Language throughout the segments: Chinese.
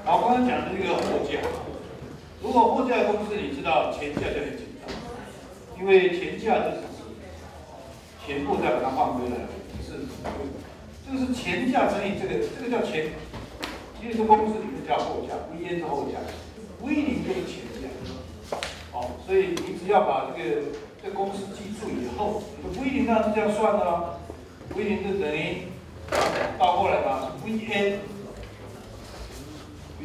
好，刚刚讲的这个货架，如果货架公式你知道前价就很简单，因为前价就是钱货再把它换回来，就是这个是前价乘以这个叫前，其实这公式里面叫后价 ，V N 是后价 ，V 0就是前价。好，所以你只要把这公式记住以后，你的 V 0当然是这样算的啦 ，V 0就等于倒过来嘛 ，V N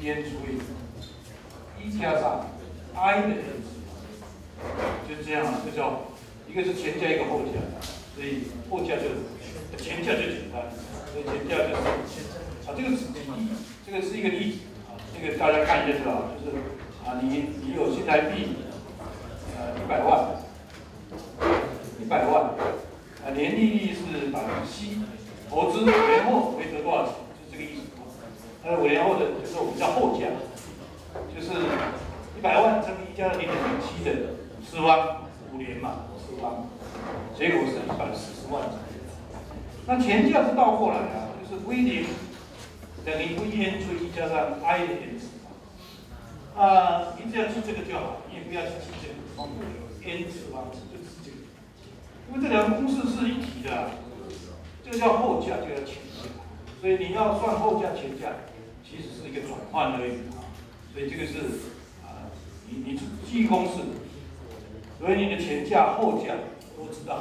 除以1加上 I 的 n 次，就这样了，这叫一个是前价一个后价，所以后价就前价就简单，所以前价就是这个是这个是一个例子啊，这个大家看一下就知道，就是你有新台币100万，100万年利率是7%，投资5年后会得多少钱？就这个意思。5年后的就是我们叫后价，就是100万乘以1加上0.07的50万，5年嘛，50万，结果是140万。那前价是倒过来啊，就是 V 0等于 V N 除以1加上 I 的 n 次方。你只要记这个就好，你也不要去记这个 n 次方，就记这个，因为这两个公式是一体的，这个叫后价，这个叫前价，所以你要算后价前价。其实是一个转换而已啊，所以这个是你记公式，所以你的前价后价都知道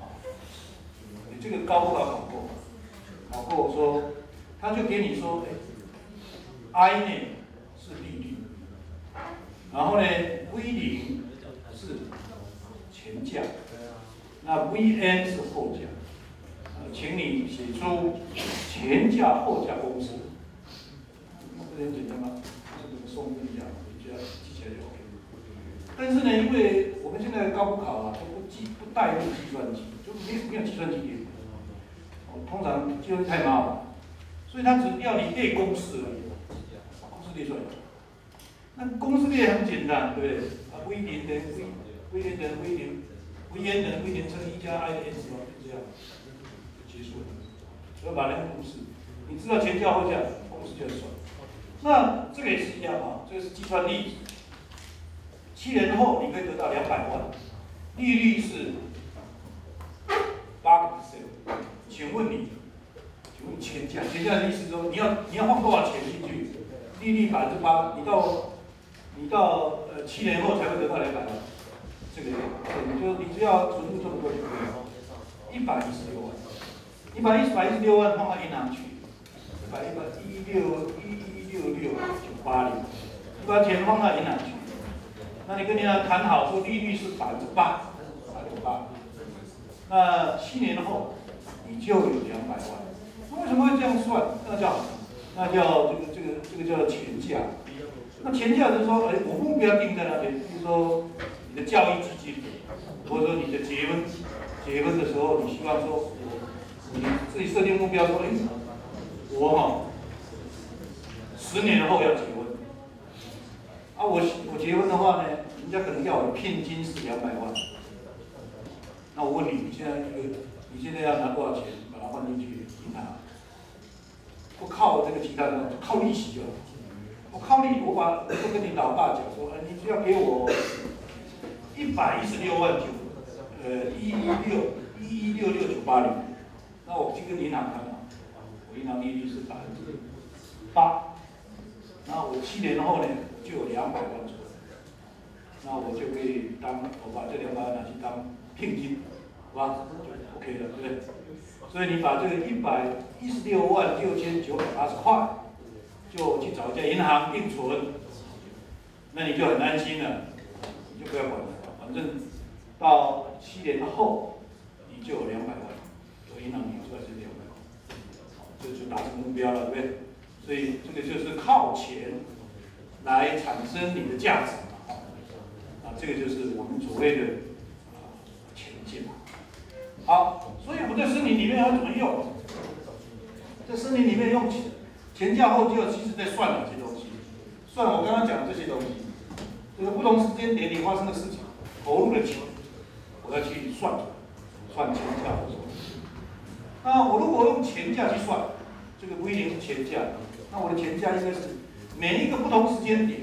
啊。你这个高不高考过？考过，我说他就给你说，I 呢是利率，然后呢 V 0是前价，那 V N 是后价，请你写出前价后价公式。这很简单吗？是怎么送分一样，你只要记起来就 OK。但是呢，因为我们现在高补考都不带入计算机，就没有计算机给你。通常计算机太麻烦，所以他只要你列公式而已，把公式列出来。那公式列很简单，对不对？V 0等于 V N 等于 V 0 ，V N 等于 V 0乘以1加 I 的 n 次方，就这样就结束了。所以把那个公式，你知道前价后价，公式就算。那这个也是一样啊，这个是计算例子。7年后你可以得到200万，利率是8%。请问你前价的意思是说你要放多少钱进去？利率8%，你到7年后才会得到200万。这个你只要存入这么多就可以了，116万，116万放到银行去，116,980，你把钱放到银行去，那你跟银行谈好说利率是8%，那7年后你就有200万。那为什么会这样算？那叫这个叫前价。那前价就是说，我目标定在那边，比如说你的教育基金，或者说你的结婚的时候，你希望说你自己设定目标说，我10年后要结婚，我结婚的话呢，人家可能要我的聘金是200万，那我问你，你现在要拿多少钱把它换进去银行？不靠这个其他的，靠利息就好。我靠利，我就跟你老爸讲说，你只要给我116万116,980，那我去跟银行谈嘛，我银行利率是8%，那我7年后呢就有200万出来，那我就可以我把这200万拿去当聘金，好吧，就 OK 了，对不对？所以你把这个116,6,980块，就去找一家银行定存，那你就很安心了，你就不要管了，反正到7年后你就有200万，由银行领出来是200万，这就达成目标了，对不对？所以这个就是靠钱来产生你的价值这个就是我们所谓的前价。好，所以我们在申请里面要怎么用？在申请里面用前价后价，其实在算哪些东西？算我刚刚讲的这些东西，就是不同时间点你发生的事情，投入的钱，我要去算前价后价。那我如果用前价去算，这个 V 0是前价，那我的前价应该是每一个不同时间点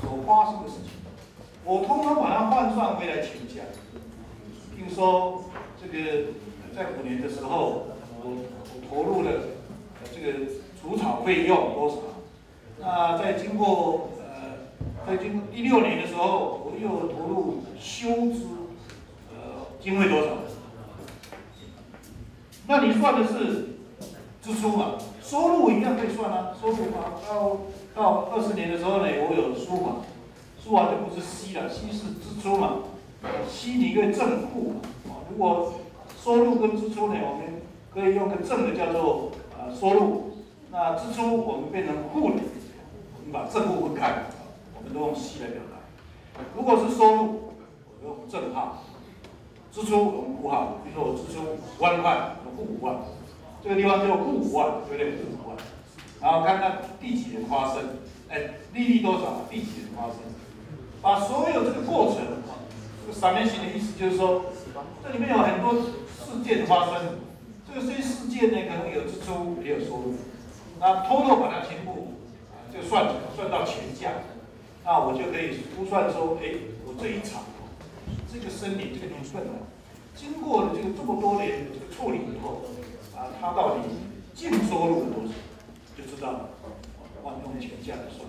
所发生的事情，我通通把它换算回来前价。比如说，这个在5年的时候，我投入了这个除草费用多少？那在经过第6年的时候，我又投入修枝经费多少？那你算的是支出嘛？收入一样可以算啊，收入嘛，到20年的时候呢，我有书嘛，书啊就不是息了，息是支出嘛，息你可以正负嘛，如果收入跟支出呢，我们可以用个正的叫做收入，那支出我们变成负的，我们把正负分开，我们都用息来表达。如果是收入，我用正号，支出我们负号，比如说我支出5万块，我负5万。这个地方就负5万，对不对？负5万，然后看看第几年发生，利率多少，第几年发生，把所有这个过程，这个三面型的意思就是说，这里面有很多事件发生，这些事件呢可能有支出也有收入，那total把它全部就算到前价，那我就可以估算说，我这一场这个森林这个年份经过了这么多年的这个处理以后。它到底净收入了多少，就知道了。用前价来算，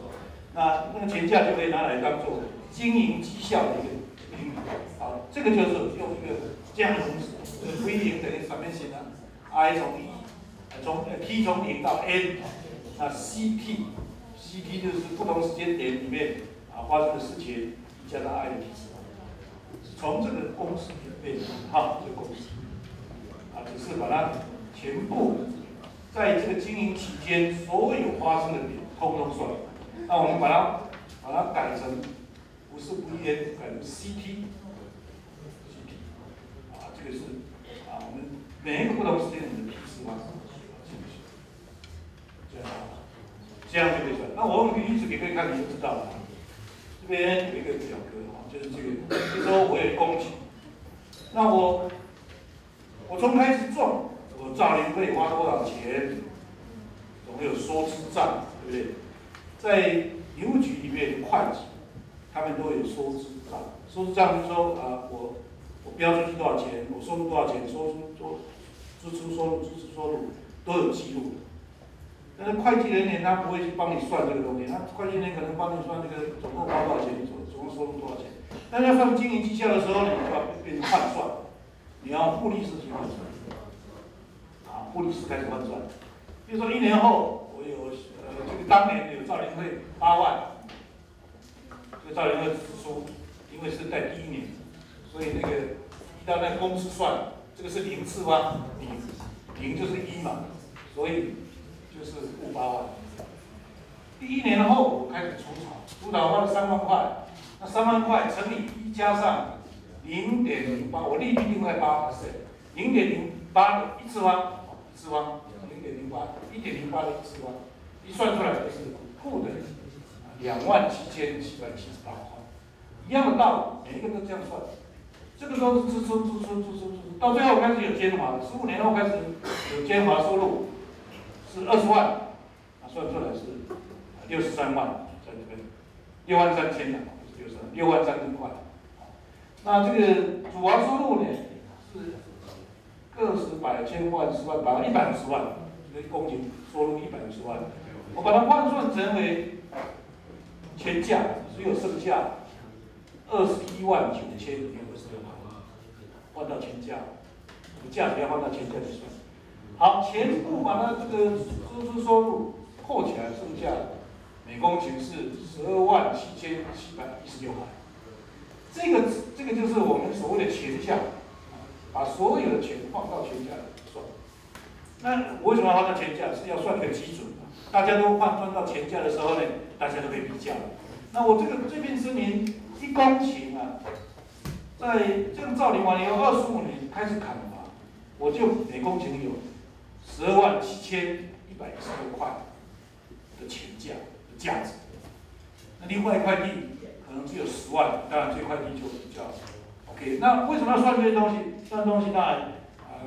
那个前价就可以拿来当做经营绩效的一个评比。好，这个就是用一个这样的公式，就是 V 0等于3面形的 I 从T 从0到 N， 那 CT 就是不同时间点里面发生的事情加上 I 的提示，从这个公式里面这个公式只是把它。全部在这个经营期间所有发生的点，通通算。那我们把它改成不是 VN， 改成 CT， 这个是我们每一个不同时间点的批次方，这样就可以算。那我用个例子给各位看，你就知道了。这边有一个表格就是这个，比如说我有1公顷，那我从开始种。我造林费花多少钱？总会有收支账，对不对？在林务局里面，会计他们都有收支账。收支账就是说我标出去多少钱，我收入多少钱，支出收入都有记录。但是会计人员他不会去帮你算这个东西，他会计人员可能帮你算这个总共花多少钱，总共收入多少钱。但是要算经营绩效的时候，你就要变成换算，你要复利式去换算。复利式开始换算，比如说1年后，我有这个当年有造林费8万，这个造林费支出，因为是在第1年，所以那个依照那个公式算，这个是0次方，0就是1嘛，所以就是负8万。第1年后我开始除草花了3万块，那3万块乘以1加上0.08，我利率定在8%，0.08的1次方。1次方0.08，1.08的1次方，一算出来就是负的27778块，一样的道理，每一个都这样算，这个都是支出，到最后开始有兼华的，15年后开始有兼华收入是20万，算出来是63万，在这边63000的，不是63，6万3000块，那这个主华收入呢是。个十百千万10万150万，这个公顷收入150万，我把它换算成为前价，只有剩下21万9000，换到前价，价值要换到前价去算。好，全部把它这个支出收入扣起来，剩下每公顷是12万7716块。这个就是我们所谓的前价。把所有的钱放到前价来算，那我为什么要放到前价？是要算个基准嘛？大家都换算到前价的时候呢，大家都可以比较。那我这片森林1公顷在这个造林完以后25年开始砍伐，我就每公顷有12万7116块的前价的价值。那另外一块地可能只有10万，当然这块地就比较。OK， 那为什么要算这些东西？算东西当然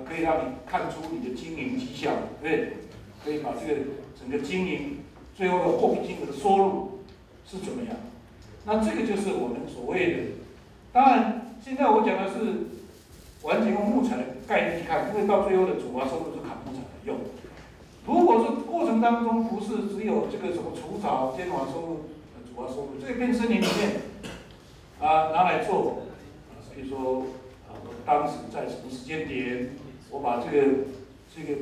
可以让你看出你的经营绩效，对不对？可以把这个整个经营最后的货币金额的收入是怎么样？那这个就是我们所谓的，当然现在我讲的是完全用木材的概念去看，因为到最后的主要收入是砍木材来用。如果是过程当中不是只有这个什么除草、监管收入、主要收入，这个变森林里面拿来做，比如说当时在什么时间点，我把这个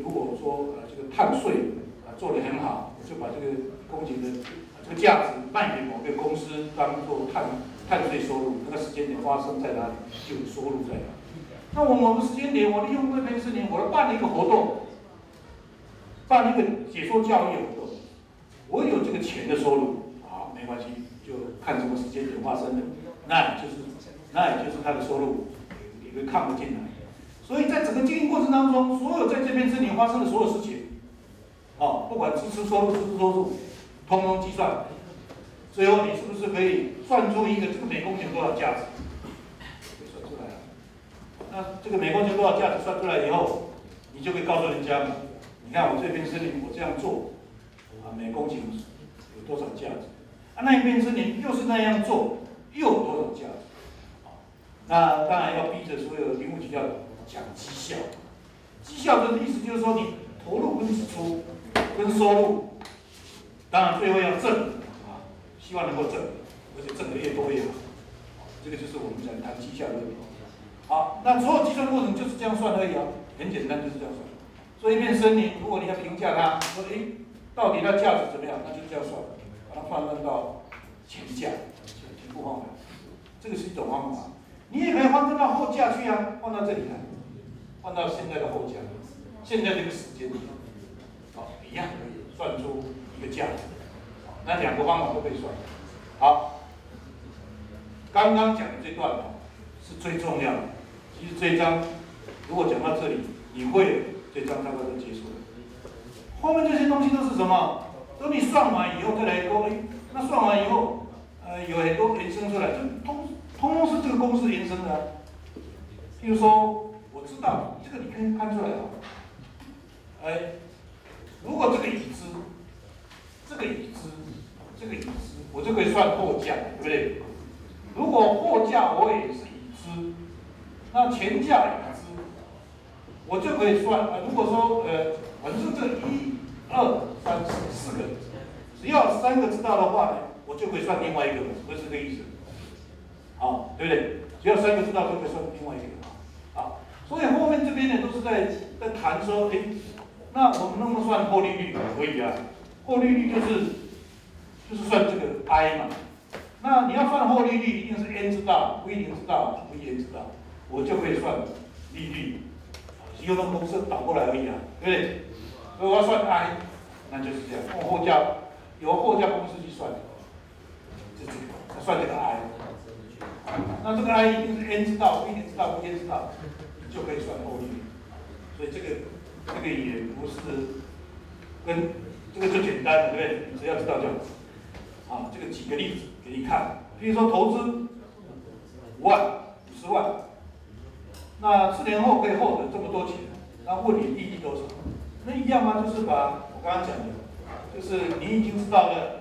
如果说这个碳税做得很好，我就把这个公顷的这个价值卖给某个公司当做碳税收入，那个时间点发生在哪里就有收入在哪里。那我某个时间点，我利用这片森林，我办了一个活动，办一个解说教育活动，我有这个钱的收入，好，没关系，就看什么时间点发生的，那也就是他的收入也会看不进来。所以在整个经营过程当中，所有在这片森林发生的所有事情，不管支出收入，通通计算，最后你是不是可以算出一个这个每公顷多少价值？可以算出来了。那这个每公顷多少价值算出来以后，你就可以告诉人家，你看我这片森林我这样做，每公顷有多少价值？那一片森林又是那样做，又有多少价值？那当然要逼着所有林务局要讲绩效。绩效的意思就是说，你投入跟支出跟收入，当然最后要正希望能够正，而且正的越多越好。这个就是我们讲谈绩效的问题。好，那所有计算过程就是这样算而已很简单，就是这样算。所以一片森林，如果你要评价它，说到底它价值怎么样，那就这样算，把它换算到前价，全部换完，这个是一种方法。你也可以换算到后价去换到这里来，换到现在的后价，现在这个时间，一样可以算出一个价值。那两个方法都可以算。好，刚刚讲的这段是最重要的。其实这一章如果讲到这里，你会了，这章差不多就结束了。后面这些东西都是什么？等你算完以后再来勾。那算完以后，有很多延伸出来，就通通是这个公式延伸的。譬如说，我知道这个你可以看出来如果这个已知，我就可以算货价，对不对？如果货价我也是已知，那前价已知，我就可以算如果说反正这1、2、3、4个，只要3个知道的话呢，我就可以算另外一个，不是这个意思。好，对不对？只要3个知道就可以算另外一个。好，所以后面这边呢都是在谈说，那我们能不能算获利率？可以获利率就是算这个 I 嘛。那你要算获利率，一定是 N 知道 ，V0知道 ，Vn 知道，我就可以算利率。只有那个公式倒过来而已对不对？所以我要算 I， 那就是这样，用货价由货价公式去算，是这个，算这个 I。那这个 I 一定是 N 知道 ，V0知道 ，Vn 知道，就可以算获利率。所以这个也不是跟这个就简单了，对不对？你只要知道就好。这个举个例子给你看，比如说投资5万、50万，那4年后可以获得这么多钱，那问你利率多少？那一样就是把我刚刚讲的，就是你已经知道了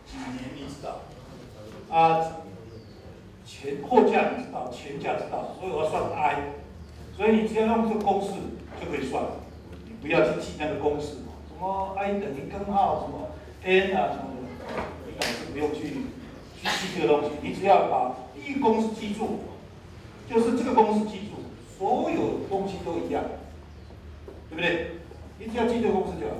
几年，你知道货价你知道，前价知道，所以我要算 I， 所以你只要用这个公式就可以算，你不要去记那个公式，什么 I 等于根号，什么 N 什么的，你本是不用去记这个东西，你只要把第一个公式记住，就是这个公式记住，所有东西都一样，对不对？你只要记这个公式就好，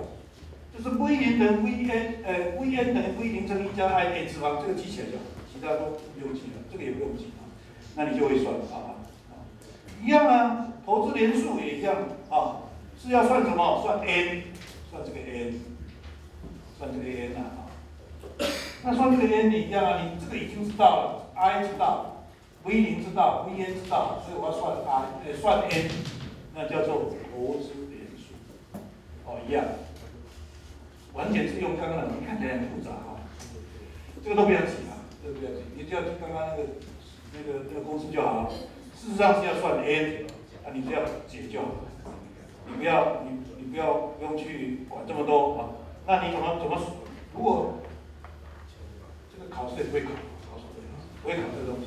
就是 V0 等于 Vn 等于 V0乘1加 I n 次方，这个记起来就好。其他都不用记了，这个也不用记那你就会算一样投资连数也一样是要算什么？算 N， 算这个 N， 算这个 N 那算这个 N 一样你这个已经知道了 ，I 知道 ，V0知道 ，Vn 知道，所以我要算 算 N， 那叫做投资连数，一样，完全是用刚刚的，你看起来很复杂这个都不要记这个不要紧，你只要刚刚那个公式就好了。事实上是要算 N， 你只要解就好。你不用去管这么多那你怎么数？如果这个考试也不会考试不会考这个东西，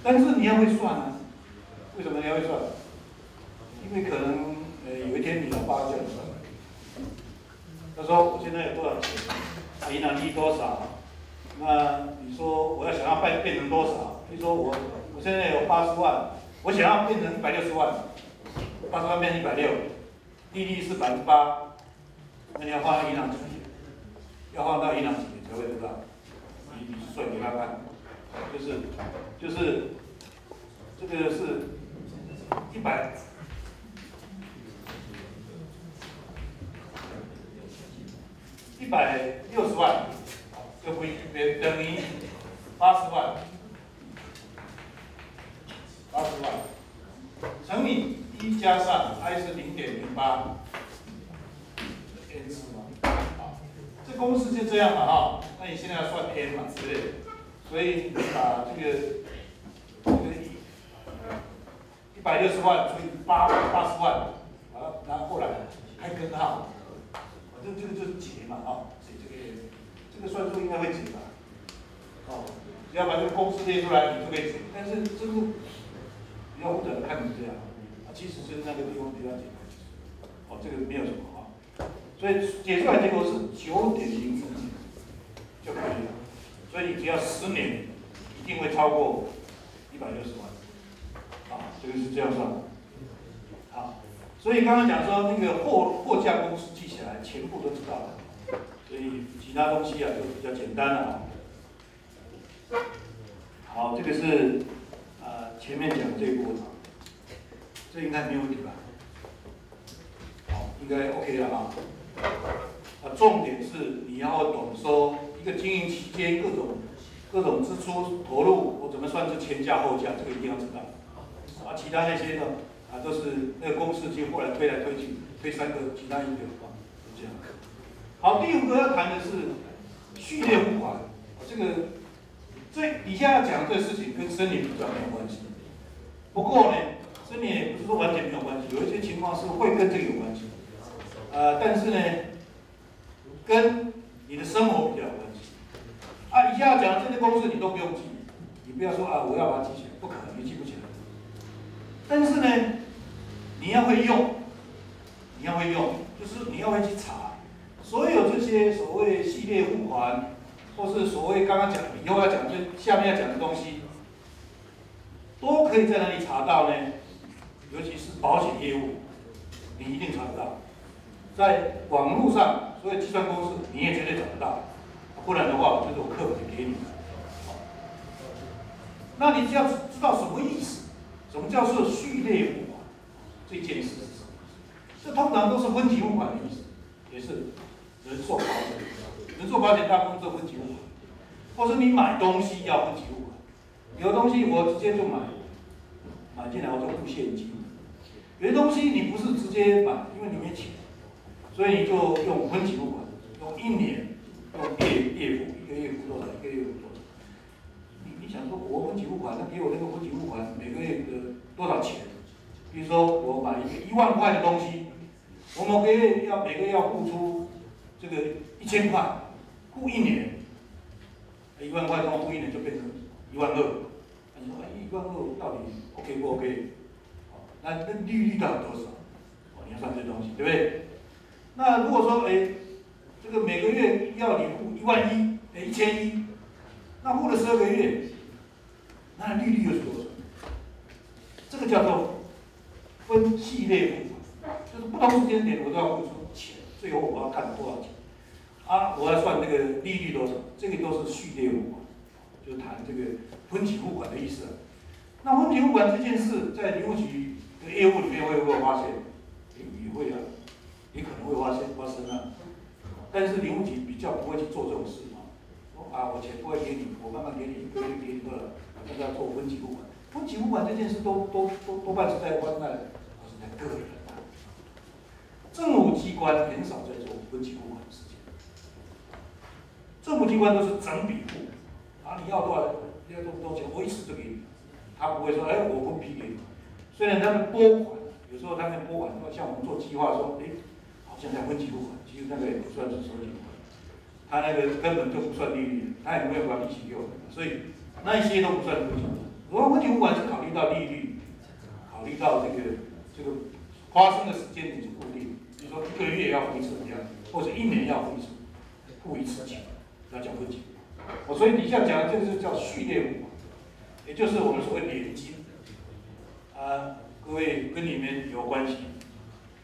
但是你要会算啊。为什么你要会算？因为可能有一天你老爸叫你算，他说我现在有多少钱，银行利多少，那你说我要想要变成多少？比如说我现在有80万，我想要变成160万，80万变成160，利率是8%，那你要放到银行几年？要放到银行几年才会得到？你算给他看，就是这个是160万，就不等于80万，80万乘以1加上 i 是0.08， n 是吗？好，这公式就这样嘛哈。那你现在要算 n 嘛，对不对？所以你把这个160万除以80万，把它拿过来开根号，这个就是解嘛哈，所以这个算术应该会解吧？哦，只要把这个公式列出来，你就可以解。但是这个比较复杂的看成这样，其实是那个地方比较简单。哦，这个没有什么啊。所以解出来结果是9.04就可以了。所以你只要10年，一定会超过160万。啊，这个是这样算的。好，所以刚刚讲说那个货架公式记起来，全部都知道了。所以其他东西啊就比较简单了啊。好，这个是前面讲的这个过程，这应该没有问题吧？好，应该 OK 了啊。重点是你要懂说一个经营期间各种支出投入，我怎么算是前价后价，这个一定要知道。其他那些呢都是那个公式机后来推来推去，推3个其他一个就这样。好，第5个要谈的是序列付款，这底下要讲这个事情跟森林比较没有关系。不过呢，森林也不是说完全没有关系，有一些情况是会跟这个有关系。但是呢，跟你的生活比较有关系。以下讲的这些公式你都不用记，你不要说我要把它记起来，不可能，你记不起来。但是呢，你要会用，就是你要会去查，所有这些所谓系列付款，或是所谓刚刚讲以后要讲就下面要讲的东西，都可以在哪里查到呢？尤其是保险业务，你一定查得到，在网络上所有计算公式你也绝对找得到，不然的话就是我课本给你的。那你只要知道什么意思？什么叫做序列付款？这件事是什么意思？这通常都是分期付款的意思，也是人寿保险。人寿保险大部分都分期付款，或是你买东西要分期付款。有的东西我直接就买进来我就付现金。有些东西你不是直接买，因为你没钱，所以你就用分期付款，用1年，用月付，一个月付多少，一个月付多少。你想说我分期付款，那给我那个分期付款每个月的多少钱？比如说我买一个1万块的东西，我每个月要付出这个1000块，付1年，1万块付1年就变成12000。你说12000到底 OK 不 OK？ 那利率到底多少？你要算这东西，对不对？那如果说这个每个月要你付11000，那付了12个月，那利率又是多少？这个叫做分系列付款，就是不同时间点我都要付出钱，最后我要看多少钱我要算这个利率多少，这个都是序列付款，就谈这个分期付款的意思。那分期付款这件事，在林务局的业务里面会不会发现？也会啊，也可能会发生啊。但是林务局比较不会去做这种事我钱不会给你，我慢慢给你，一个月给你多少，大家做分期付款。分期付款这件事多半是在湾外，或是在个人政府机关很少在做分期付款的事情。政府机关都是整笔付，你要多少，你要多少钱，我一次就给你。他不会说，我分批给你。虽然他们拨款，有时候他们拨款，像我们做计划说，好像在分期付款，其实那个也不算是收紧款，它那个根本就不算利率，它也不会把利息给我们，所以那一些都不算分期。如果分期付款是考虑到利率，考虑到这个发生的时间点是固定，比如说1个月要付一次这样，或者1年要付一次钱，那叫分期。所以底下讲的这个是叫序列付款，也就是我们所谓年金。各位跟你们有关系，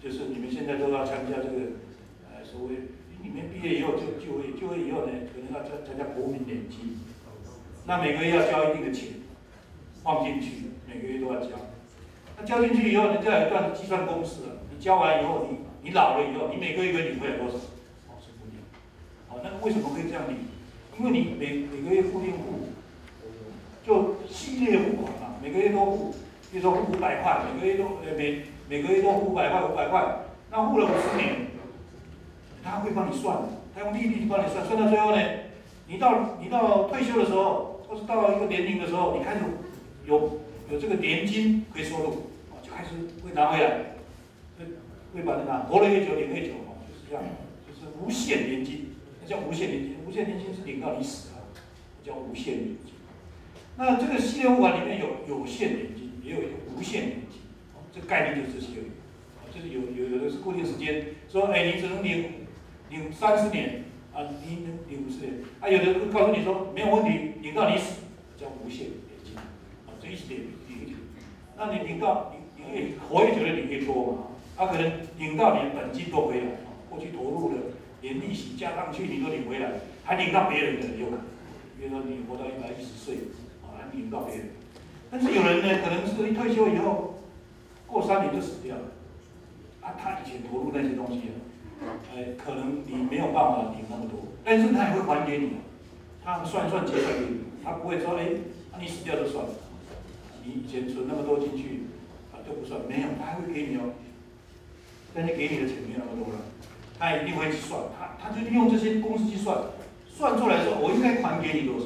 就是你们现在都要参加这个所谓你们毕业以后就业以后呢，可能要参加国民年金，那每个月要交一定的钱放进去，每个月都要交。那交进去以后，人家有一段计算公式了，你交完以后，你老了以后，你每个月领回来多少？是固定。那为什么会这样领？因为你每个月固定付，就系列付款嘛，每个月都付，比如说付500块，每个月都付500块，那付了50年，他会帮你算的，他用利率帮你算，算到最后呢，你到退休的时候，或是到一个年龄的时候，你开始有这个年金可以收入，就开始会拿回来，会把它拿，活了越久领越久，就是这样，就是无限年金。叫无限年金，无限年金是领到你死了，叫无限年金。那这个系列付款里面有限年金，也有一个无限年金，这个概念就是这些，就是有的是固定时间，说你只能领30年你能领50年，有的会告诉你说没有问题，领到你死，叫无限年金，这一直领。那你领到你越活越久的领越多嘛，可能领到你的本金都回来，过去投入的。连利息加上去你都领回来，还领到别人的也有可能。比如说你活到110岁，还领到别人。但是有人呢，可能是一退休以后，过3年就死掉了。他以前投入那些东西可能你没有办法领那么多，但是他也会还给你，他算结算给你，他不会说你死掉就算了，你以前存那么多进去就不算，没有，他还会给你但是给你的钱没有那么多了。他一定会去算，他就利用这些公式去算出来说，我应该还给你多少，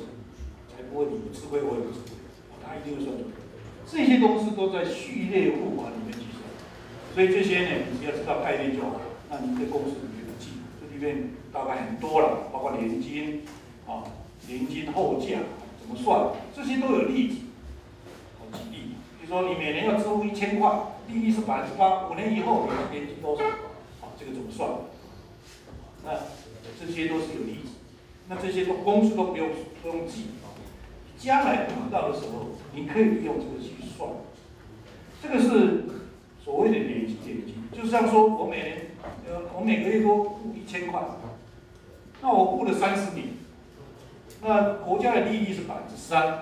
才不会你不吃亏，我也不吃亏，他一定会算出来。这些公式都在序列付款里面计算，所以这些呢，你只要知道概念就好。那你这公式你就记，这里面大概很多了，包括年金年金后价怎么算，这些都有例子。举例，比如说你每年要支付1000块，利率是8%，5年以后你的年金多少？这个怎么算？那这些都是有例子，那这些公式都不用记，将来碰到的时候，你可以利用这个去算。这个是所谓的累积年金，就像说我每个月都付1000块，那我付了30年，那国家的利率是3%，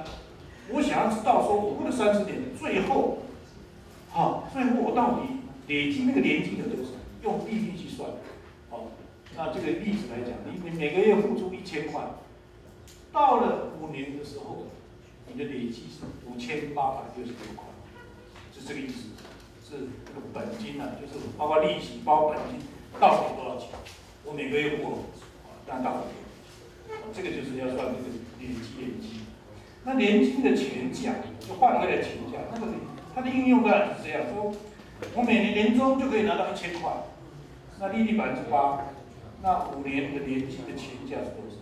我想要知道说我付了30年，最后我到底累积那个年金有多少？用利率去算，那这个例子来讲，你每个月付出1000块，到了5年的时候，你的累积是5866块，是这个意思，是这个本金就是包括利息、包括本金，到底多少钱？我每个月付，但到底多少钱？这个就是要算这个累积年金。那年金的钱价，就换回来的钱价，那个它的应用当然是这样说。我每年年终就可以拿到1000块，那利率8%，那5年的年金的钱价是多少？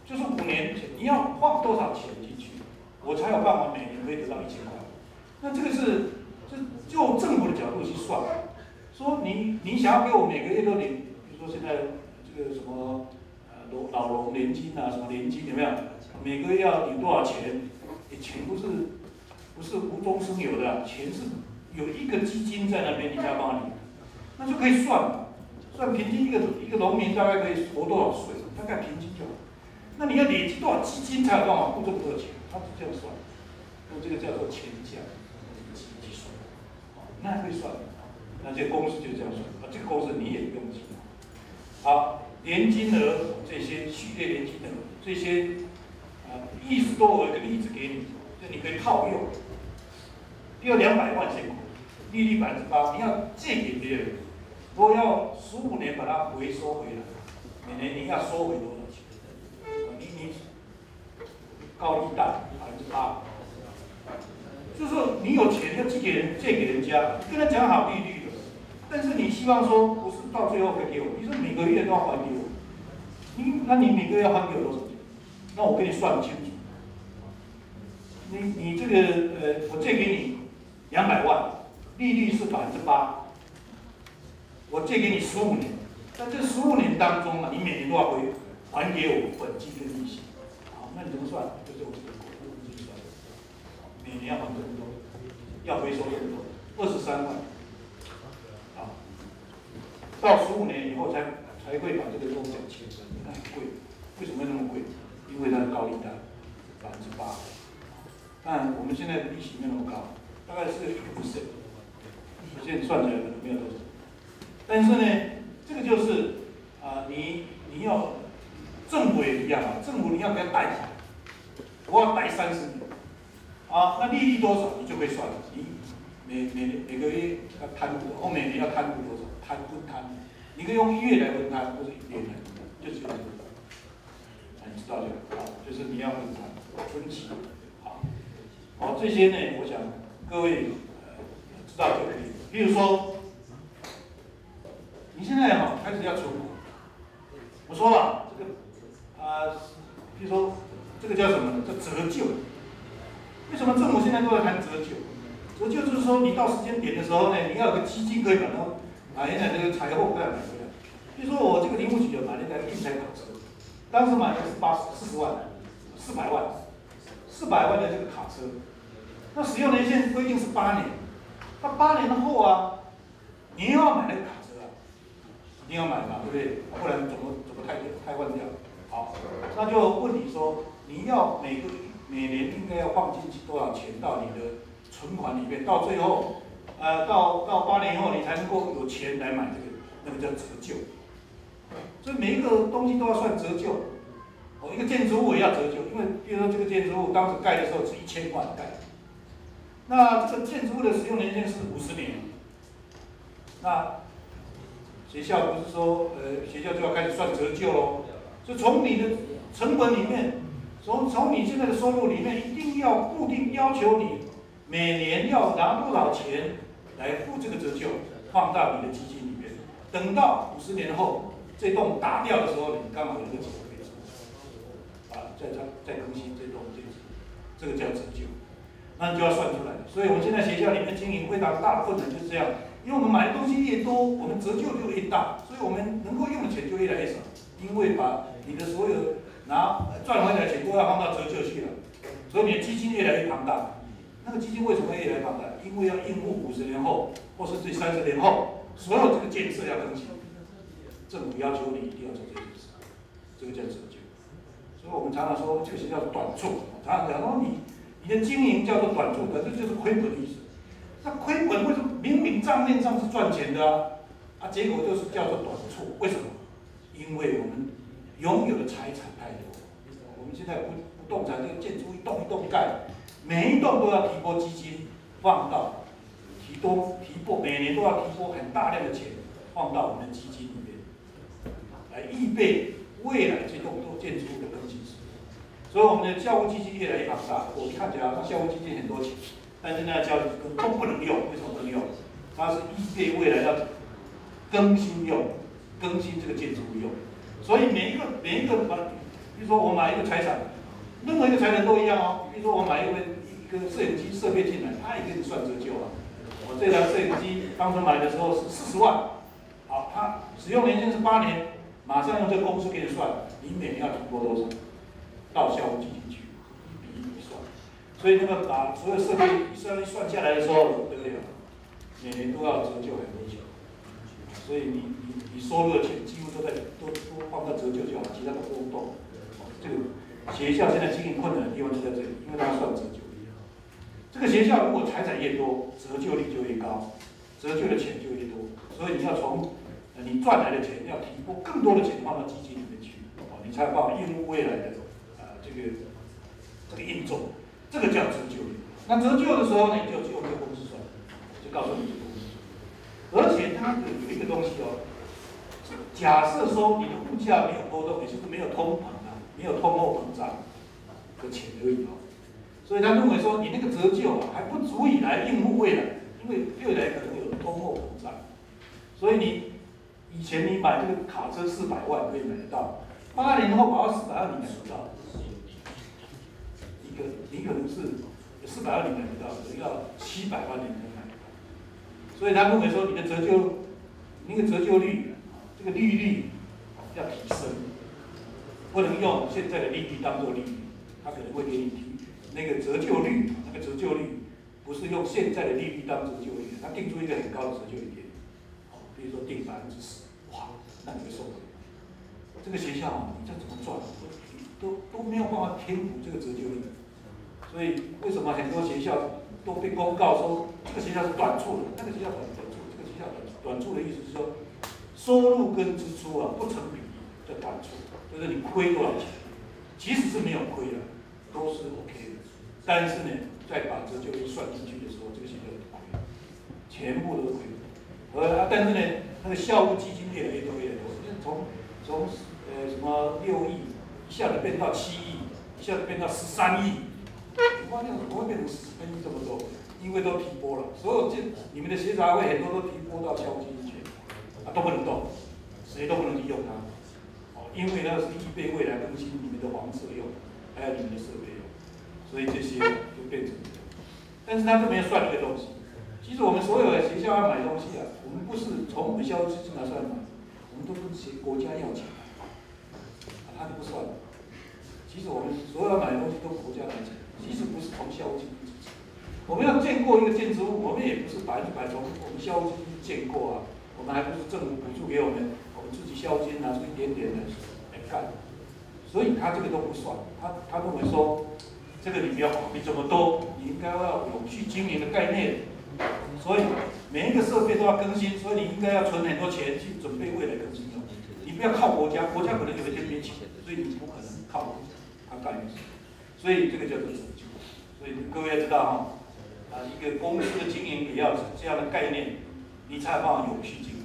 就是5年前你要放多少钱进去，我才有办法每年可以得到1000块。那这个是就政府的角度去算，说你想要给我每个月都领，比如说现在这个什么老农年金什么年金有没有？每个月要领多少钱？钱不是无中生有的，钱是有一个基金在那边，你才帮你，那就可以算平均一个农民大概可以活多少岁，大概平均就好。那你要累积多少基金才有办法付这么多钱？他是这样算，用这个叫做钱价计算，那会算，那这个公式就这样算，这个公式你也不用记。好，年金额这些序列年金额这些意思都有一个例子给你，就你可以套用。第二200万现款，利率8%，你要借给别人，如果要15年把它回收回来，每年你要收回多少钱？你高利贷8%，就是说你有钱要借给人家，跟他讲好利率的，但是你希望说不是到最后可以给我，你说每个月都要还给我，那你每个月要还给我多少钱？那我给你算清楚。你这个我借给你200万，利率是8%，我借给你15年，在这15年当中啊，你每年都要还给我本金跟利息。好，那你怎么算？就是我这个计算，每年要还这么多，要回收这么多，23万。好，到15年以后才会把这个东西清算，那很贵。为什么会那么贵？因为它的高利贷8%。但我们现在的利息没有那么高，大概是1%，我现在算起来可能没有多少。但是呢，这个就是你要政府也一样啊，政府你要给他贷款，我要贷30年，那利率多少你就可以算，你每个月要摊付，后每年要摊付多少，分摊，你可以用月来分摊，或者1年来分摊，就只有这个，你知道就好，就是你要分摊分期，好，这些呢，我想各位知道就可以。比如说，你现在开始要存股，我说了这个比如说这个叫什么呢？叫折旧。为什么政府现在都在谈折旧？折旧就是说，你到时间点的时候呢，你要有个基金可以把原来这个财货可以买回来。比如说我这个林务局有买了一台运财卡车，当时买的是40万，400万，400万的这个卡车。那使用年限规定是8年，那8年后你又要买那个卡车一定要买嘛，对不对？不然怎么太换掉？好，那就问你说，你要每年应该要放进去多少钱到你的存款里面？到最后，到8年以后，你才能够有钱来买这个，那个叫折旧。所以每一个东西都要算折旧。一个建筑物也要折旧，因为比如说这个建筑物当时盖的时候是1000万盖。那这个建筑物的使用年限是50年，那学校不是说，学校就要开始算折旧喽？就从你的成本里面，从你现在的收入里面，一定要固定要求你每年要拿多少钱来付这个折旧，放到你的基金里面。等到50年后，这栋打掉的时候，你刚好有这个钱可以出，再更新这栋建筑，这个叫折旧。那你就要算出来。所以我们现在学校里面经营非常大的困难就是这样，因为我们买的东西越多，我们折旧就越大，所以我们能够用的钱就越来越少，因为把你的所有赚回来的钱都要放到折旧去了，所以你的基金越来越庞大。那个基金为什么越来越庞大？因为要应付50年后，或是这30年后，所有这个建设要更新，政府要求你一定要做这件事，这个叫折旧。所以我们常常说这个是叫短促，常常讲说你的经营叫做短促，可是就是亏本的意思。那亏本为什么明明账面上是赚钱的结果就是叫做短促？为什么？因为我们拥有的财产太多，我们现在不动产这个建筑一栋一栋盖，每一栋都要提拨基金放到每年都要提拨很大量的钱放到我们的基金里面，来预备未来这栋建筑物的更新时。所以我们的教务基金越来越庞大，我看起来好像教务基金很多钱，但是那教育都不能用，为什么不能用？它是预备未来要更新这个建筑物用。所以每一个，比如说我买一个财产，任何一个财产都一样比如说我买一个摄影机设备进来，它也给你算折旧我这台摄影机当初买的时候是40万，好，它使用年限是8年，马上用这个公式给你算，你每年要提拨多少？到校务基金去一笔算，所以那个把所有设备一算下来的时候，对不对？每年都要折旧很多钱，所以你收入的钱几乎都放到折旧就好，其他都不用动。这个学校现在经营困难的地方就在这里，因为它要算折旧。这个学校如果财产越多，折旧率就越高，折旧的钱就越多，所以你要从你赚来的钱要提拨更多的钱放到基金里面去，你才有办法应付未来的。这个运作，这个叫折旧率。那折旧的时候呢，你就用这个公式算，就告诉你这个公式。而且它有一个东西假设说你的物价没有波动，也就是没有通膨没有通货膨胀的钱而已所以他认为说你那个折旧还不足以来应付未来，因为未来可能有通货膨胀，所以你以前你买这个卡车400万可以买得到，8年后跑到400万你买不到。你可能是400万你买不到，可能要700万你才买得到。所以他认为说你的那个折旧率，这个利率要提升，不能用现在的利率当做利率，他可能会给你提那个折旧率，不是用现在的利率当折旧率，他定出一个很高的折旧率给你，比如说定10%，哇，那你会受不了。这个学校你这怎么赚？都没有办法填补这个折旧率。所以为什么很多学校都被公告说这个学校是短处的，那个学校短处，这个学校短处的意思是说，收入跟支出不成比例叫短处，就是你亏多少钱，即使是没有亏了，都是 OK 的。但是呢，再把折旧率算进去的时候，这个学校就亏，全部都是亏。但是呢，那个校务基金越来越多，从什么6亿一下子变到7亿，一下子变到13亿。你发现怎么会变成13亿这么多？因为都提拨了，所有你们的协查会很多都提拨到校务基金去，都不能动，谁都不能利用它，因为那是预备未来更新你们的黄色用，还有你们的设备用，所以这些就变成这个。但是他这边算一个东西，其实我们所有的学校要买东西我们不是从我们校务资金拿出来买，我们都跟国家要钱，他就不算。其实我们所有要买的东西都国家来钱。其实不是从校务基金支持，我们要建构一个建筑物，我们也不是100%从我们校务基金建构我们还不是政府补助给我们自己校务基金拿出一点点来干，所以他这个都不算，他认为说，这个你不要考虑这么多，你应该要永续经营的概念，所以每一个设备都要更新，所以你应该要存很多钱去准备未来更新用，你不要靠国家，国家可能有一天没钱，所以你不可能靠他干的事。所以这个叫做折旧，所以各位要知道一个公司的经营也要这样的概念，你才有办法永续经营。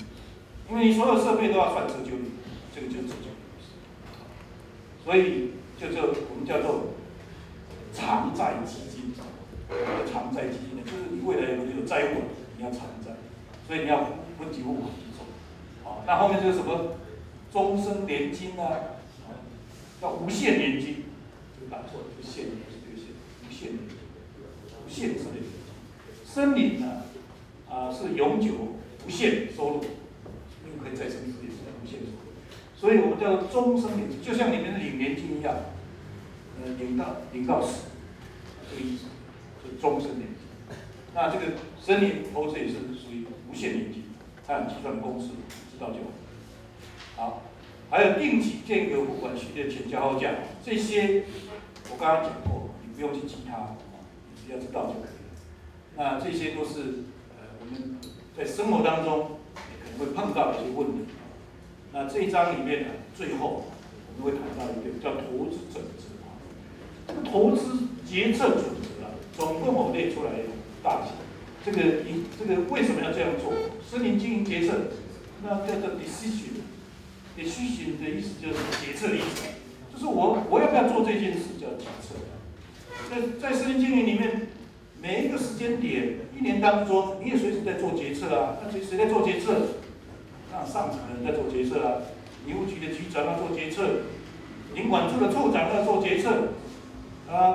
因为你所有设备都要算折旧率，这个就是折旧率。所以我们叫做偿债基金。偿债基金呢，就是你未来有债务，你要偿债，所以你要分期付款去做。那后面就是什么终身年金叫无限年金。打错了，这个限不是这个限，无限的，无限制的。森林是永久无限收入，因为可以再生一次，无限收入。所以我们叫做终身年金，就像你们的领年金一样，领到死，这个意思，是终身年金。那这个森林投资也是属于无限年金，它有计算公式，知道就好。好，还有定期间隔付款序列前加后价，这些。我刚刚讲过，你不用去记它，你只要知道就可以了。那这些都是我们在生活当中可能会碰到的一些问题。那这一章里面最后我们会谈到一个叫投资准则。这个投资决策准则总共我列出来大体。这个为什么要这样做？森林经营决策，那叫做 decision。decision 的意思就是决策的意思。就是我要不要做这件事叫决策。在森林经营里面，每一个时间点，1年当中，你也随时在做决策那谁在做决策？那上层人在做决策林务局的局长要做决策，林管处的处长要做决策，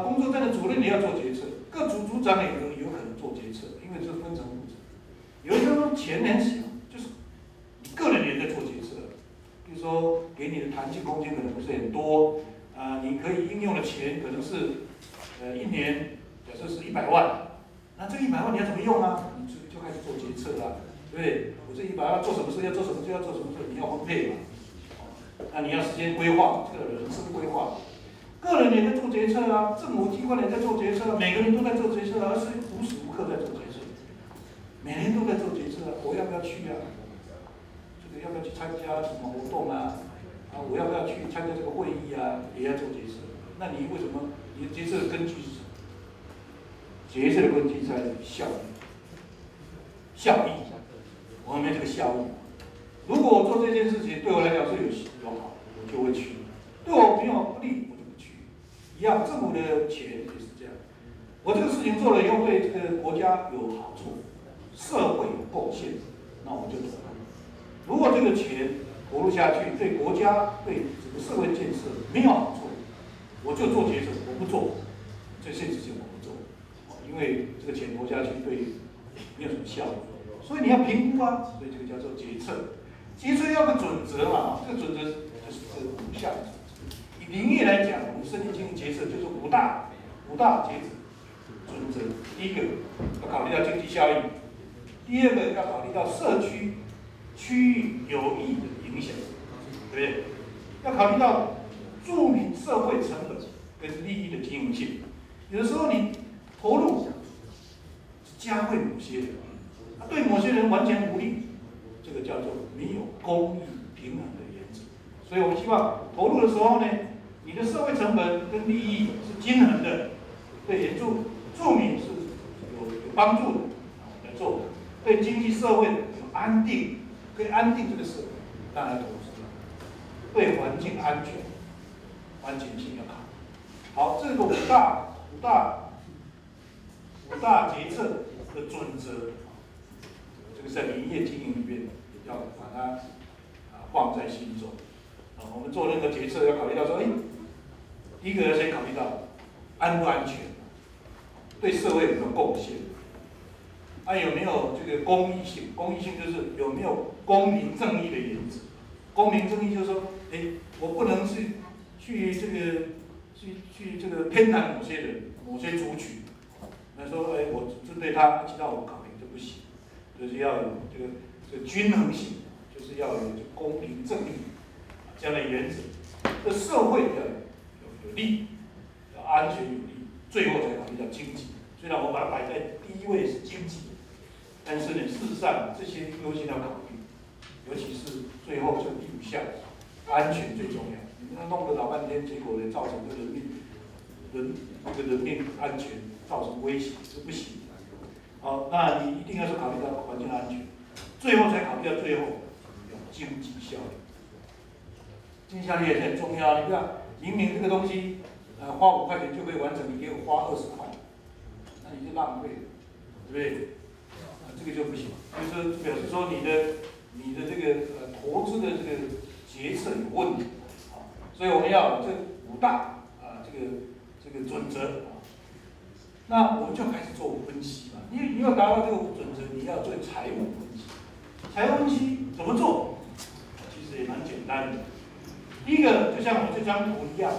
工作站的主任也要做决策，各组组长也有可能做决策，因为这分层负责。有一些钱很小，就是你个人也在做决策。比如说，给你的弹性空间可能不是很多，你可以应用的钱可能是，1年假设是100万，那这100万你要怎么用你就开始做决策对不对？我这100万要做什么事，要做什么事，要做什么事，你要分配那你要时间规划，这个人生规划，个人也在做决策政府机关也在做决策每个人都在做决策而是无时无刻在做决策，每年都在做决策我要不要去要不要去参加什么活动我要不要去参加这个会议也要做决策。那你为什么你的决策的根据是什么？决策的根据在效益，我们没这个效益。如果我做这件事情对我来讲是有好，我就会去；对我没有不利，我就不去。一样，政府的钱也是这样。我这个事情做了以后，对这个国家有好处，社会有贡献，那我就走。如果这个钱投入下去，对国家、对整个社会建设没有好处，我就做决策，我不做，最现实性我不做，因为这个钱投下去对没有什么效果，所以你要评估啊，所以这个叫做决策。决策要个准则嘛，这个准则就是这5项准则。以林业来讲，我们设计经营决策就是五大决策准则。第一个要考虑到经济效益，第二个要考虑到社区区域有益的影响，对不对？要考虑到住民社会成本跟利益的经营性。有的时候你投入加惠某些人，对某些人完全无利，这个叫做没有公益平衡的原则。所以我们希望投入的时候呢，你的社会成本跟利益是均衡的，对原住民是有帮助的来做，对经济社会有安定，可以安定这个社会，当然投资，对环境安全性要考虑。好，这个五大决策的准则，这个在林业经营里面要把它放在心中。我们做任何决策要考虑到说，第一个要先考虑到安不安全，对社会有没有贡献，有没有这个公益性？公益性就是有没有公平正义的原则。公平正义就是说，我不能去这个偏袒某些人、某些族群。他说，我针对他，其他我考虑就不行，就是要有这个均衡性，就是要有这公平正义这样的原则。这社会要有利，要安全有利，最后才考虑到经济。虽然我把它摆在第一位是经济，但是呢，事实上这些优先要考虑，尤其是最后这第5项，安全最重要。你们弄了老半天，结果呢造成这个人命安全造成威胁是不行的。好，那你一定要是考虑到环境安全，最后才考虑到最后有经济效益。经济效益也是很重要。你看，明明这个东西，花5块钱就可以完成，你给我花20块，那你就浪费了，对不对？这个就不行，就是表示说你的这个投资的这个决策有问题。所以我们要有这5大这个准则。那我们就开始做分析嘛。你要达到这个准则，你要做财务分析。财务分析怎么做？其实也蛮简单的。第一个就像我这张图一样，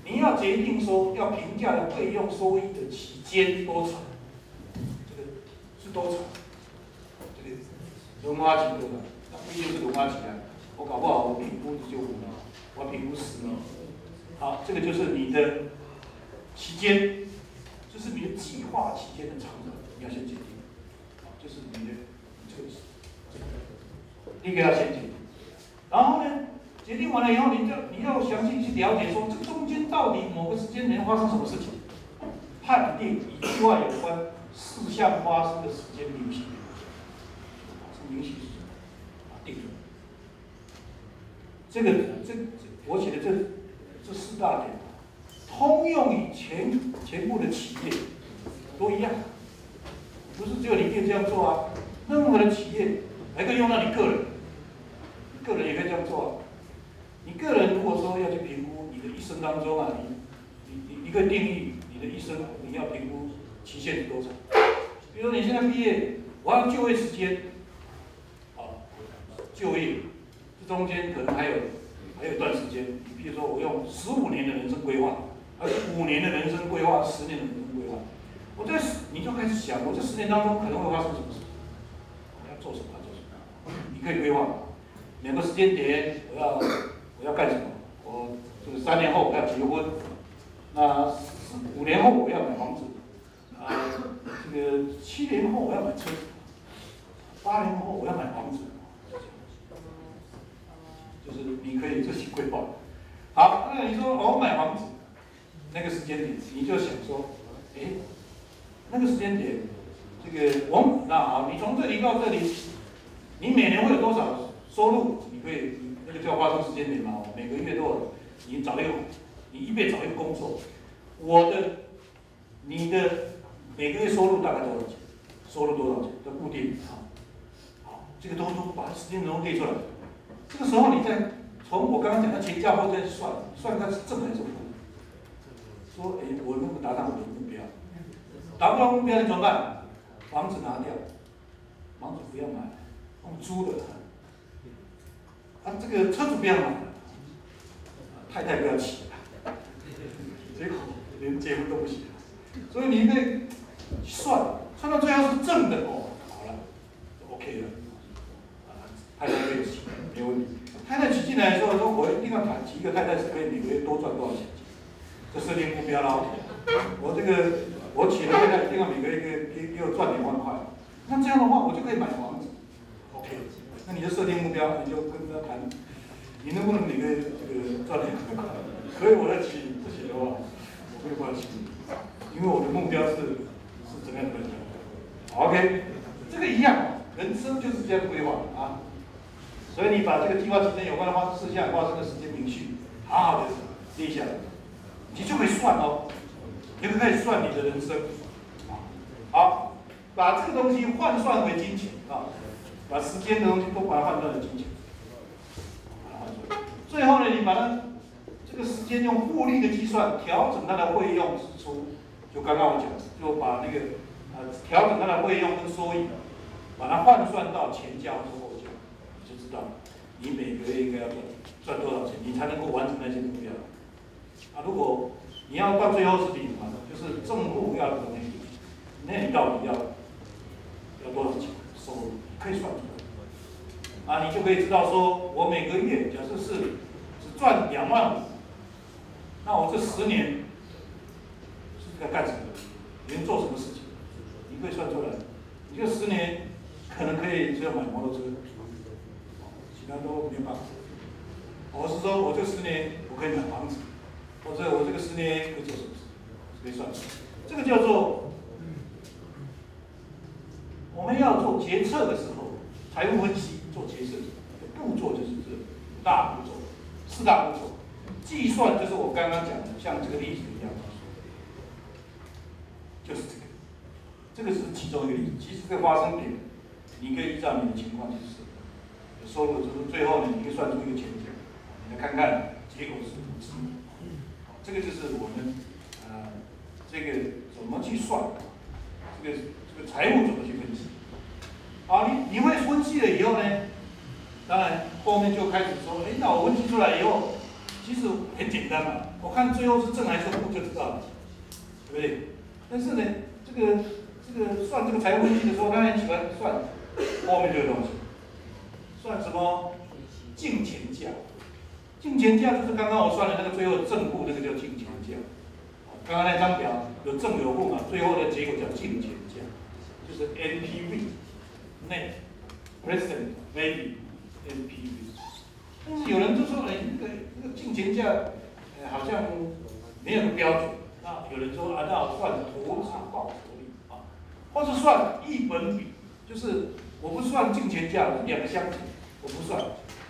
你要决定说要评价的费用收益的期间多长，这个是多长？这个轮花期多长？那不一定是轮花期啊，我搞不好我评估就5年，我评估10年。好，这个就是你的期间，这是你的计划期间的长短，你要先决定。好，这是你的这个第一个要先决定，然后呢？决定完了以后，你要详细去了解说，这中间到底某个时间点发生什么事情，判定与计划有关事项发生的时间明细，是明细是什么？定准。我写的这4大点，通用于全部的企业都一样，不是只有你可以这样做啊。任何的企业还可以用到你个人，个人也可以这样做啊。你个人如果说要去评估你的一生当中啊，你可以定义你的一生，你要评估期限是多长。比如说你现在毕业，我要就业时间，就业，这中间可能还有一段时间。你比如说我用15年的人生规划，还有5年的人生规划，10年的人生规划，你就开始想，我这10年当中可能会发生什么事，我要做什么，你可以规划2个时间点，我要干什么？我这个3年后我要结婚，那5年后我要买房子，这个7年后我要买车，8年后我要买房子，就是你可以自己规划。好，那你说我买房子，那个时间点你就想说，那个时间点，这个那好，你从这里到这里，你每年会有多少收入？你可以。那个叫发生时间点嘛，每个月都有，你一边找一个工作，你的每个月收入大概多少钱？收入多少钱？都固定好，这个都把时间都列出来。这个时候你再从我刚刚讲的前价后价算它是正还是负。说我能不能达到我的目标？达不到目标你怎么办？房子拿掉，房子不要买，用租的。这个车子不要买，太太不要骑了，结果连结婚都不行。所以你应该算到最后是正的哦，好了 ，OK 了，太太可以骑，没问题。太太骑进来的时候说，我一定要骑一个太太是可以每个月多赚多少钱，这设定目标了。我娶了太太一定要每个月给我赚2万块，那这样的话我就可以买房子 ，OK。那你就设定目标，你就跟他谈，你能不能每个月赚2万块？可以我再骑，不行的话我没有关系，因为我的目标是怎么样的。OK， 这个一样，人生就是这样规划啊。所以你把这个计划期间有关的事项、发生的时间明细，好好的列下来，你就可以算哦，你就可以算你的人生。好，把这个东西换算为金钱啊，把时间的东西都把它换算为金钱。最后呢，你把它这个时间用复利的计算调整它的费用支出，就刚刚我讲，就把那个调整它的费用跟收益，把它换算到前价或后价，你就知道你每个月应该要赚多少钱，你才能够完成那些目标。如果你要到最后是零嘛，就是正负要等于零，那你到底要多少钱收入？可以算出来。你就可以知道说，我每个月假设是只赚2万5，那我这10年是在干什么？你能做什么事情？你可以算出来。你这10年可能可以只有买摩托车，其他都没办法。我是说我这10年我可以买房子，或者我这个10年可以做什么事？可以算出来。这个叫做我们要做决策的时候，财务分析做决策的步骤就是这4大步骤。计算就是我刚刚讲的，像这个例子一样，就是这个。这个是其中一个例子。其实这个发生点，你可以依照你的情况去设。有收入就是最后呢，你可以算出一个前景，你来看看结果是如何。这个就是我们这个怎么去算，这个财务怎么去分析。你会分析了以后呢，当然后面就开始说，那我分析出来以后，其实很简单嘛，我看最后是正还是负就知道了，对不对？但是呢，这个算这个财务分析的时候，他很喜欢算后面这个东西，算什么净钱价。净钱价就是刚刚我算的那个最后正负，那个叫净钱价。刚刚那张表有正有负嘛，最后的结果叫净钱价，就是 NPV。Net Present Value NPV， 但是有人就说，那个净钱价，好像没有个标准。那有人说，那我算投资报酬率或是算益本比，就是我不算净钱价，是2个相乘，我不算，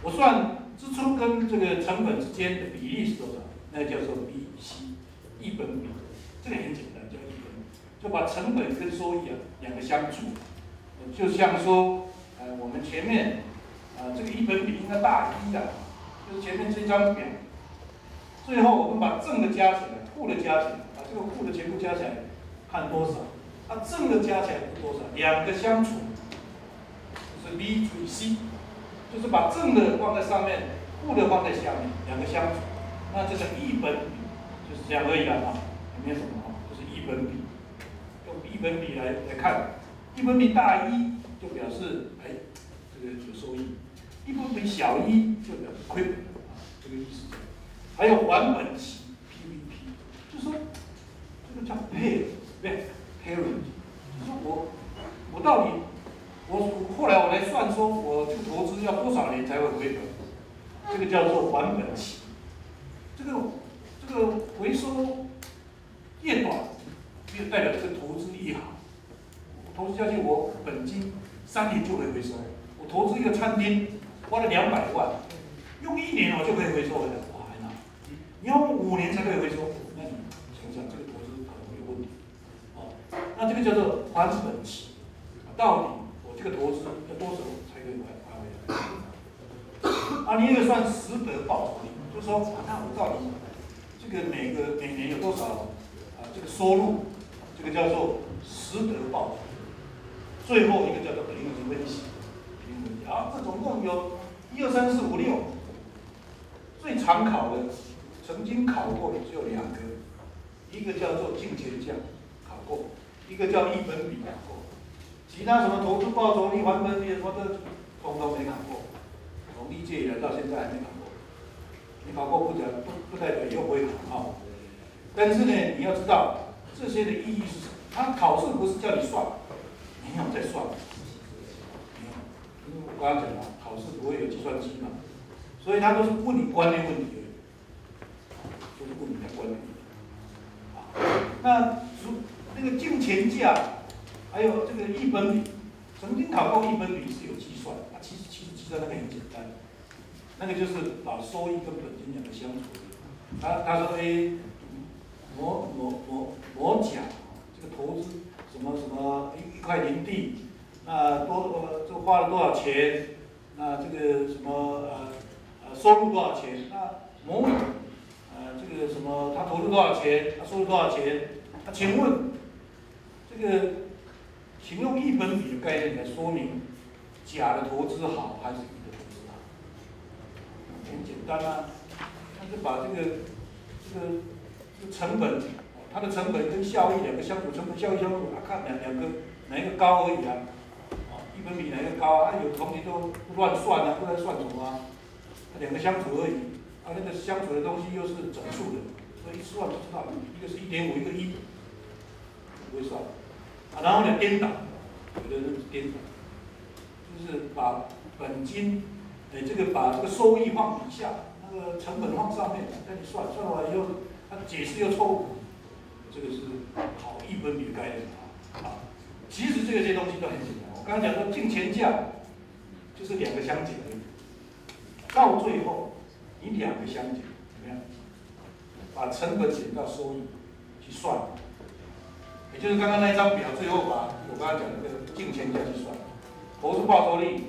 我算支出跟这个成本之间的比例是多少，那叫做BEC，益本比。这个很简单，叫益本比，就把成本跟收益2个相除。就像说，我们前面这个益本比应该大1的，就是前面这张表。最后我们把正的加起来，负的加起来，把这个负的全部加起来，看多少？正的加起来是多少？2个相除，就是 B 除以 C， 就是把正的放在上面，负的放在下面，2个相除，那这个益本比就是这样而已啦没有什么就是益本比，用益本比来看。益本比大1就表示这个有收益，益本比小1就表示亏本这个意思。还有还本期 PVP， 就是说这个叫 parent， 就是说我到底后来我来算说我这个投资要多少年才会回本，这个叫做还本期。这个回收越短，就代表这个投资越好。投资下去，我本金3年就可以回收。我投资一个餐厅，花了200万，用1年我就可以回收回来，哇，很好。你要用5年才可以回收，那你想想这个投资可能有问题。那这个叫做还本期，到底我这个投资要多少才可以还回来？啊，你那个算实得报酬率，就是说，那我到底这个每年有多少这个收入，这个叫做实得报酬。最后一个叫做平衡分析，啊，这总共有1、2、3、4、5、6，最常考的，曾经考过的只有2个，一个叫做净前价，考过，一个叫益本比考过，其他什么投资报酬率、还本率什么的，通通没考过。从历届以来到现在还没考过。你考过不代表以后不会考啊。但是呢，你要知道这些的意义是什么？它考试不是叫你算，没有在算，没有。因为我刚刚讲了，考试不会有计算机嘛，所以它都是问你观念问题而已，都是问你的观念。那个净前价，还有这个益本比，曾经考过益本比是有计算，其实计算那个很简单，那个就是把收益跟本金两个相除。他说某甲这个投资什么1块林地，那这花了多少钱？那这个什么收入多少钱？那某乙这个什么他投入多少钱？他收入多少钱？那请问这个，请用益本比的概念来说明甲的投资好还是乙的投资好？很简单啊，他就把这个成本，它的成本跟效益两个相除，成本效益相除，看两个哪一个高而已啊。益本比哪一个高啊？有同学都乱算啊，不知道算什么啊。两个相除而已，那个相除的东西又是整数的，所以一算就知道，一个是1.5，一个1，不会算。然后呢颠倒，有的人颠倒，就是把本金，这个把这个收益放底下，那个成本放上面，跟你算完以后，他解释又错误，这个是考益本比的概念啊。其实这些东西都很简单，我刚才讲说净前价就是两个相减而已，到最后你两个相减怎么样？把成本减到收益去算。也就是刚刚那一张表，最后把我刚刚讲的这个净前价去算，投资报酬率，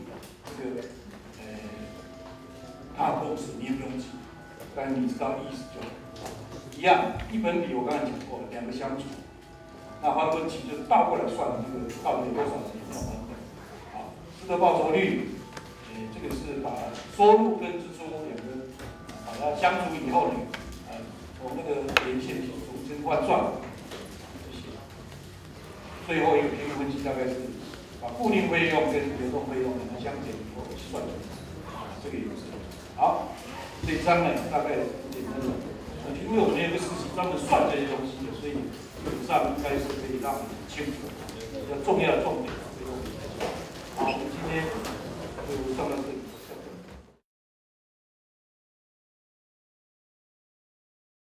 这个它的公式你也不用记，但是你知道意思就好。一样，益本比我刚才讲过了，两个相除，那还本期就是倒过来算这个到底有多少钱要还本。好，实得报酬率，这个是把收入跟支出两个把它相除以后呢，从那个连线小数先换算。最后一个平衡分析大概是把固定费用跟流动费用把它相减以后算出来，这个也是。好，这一章呢大概简单的，因为我们有个实习专门算这些东西的，所以基本上应该是可以让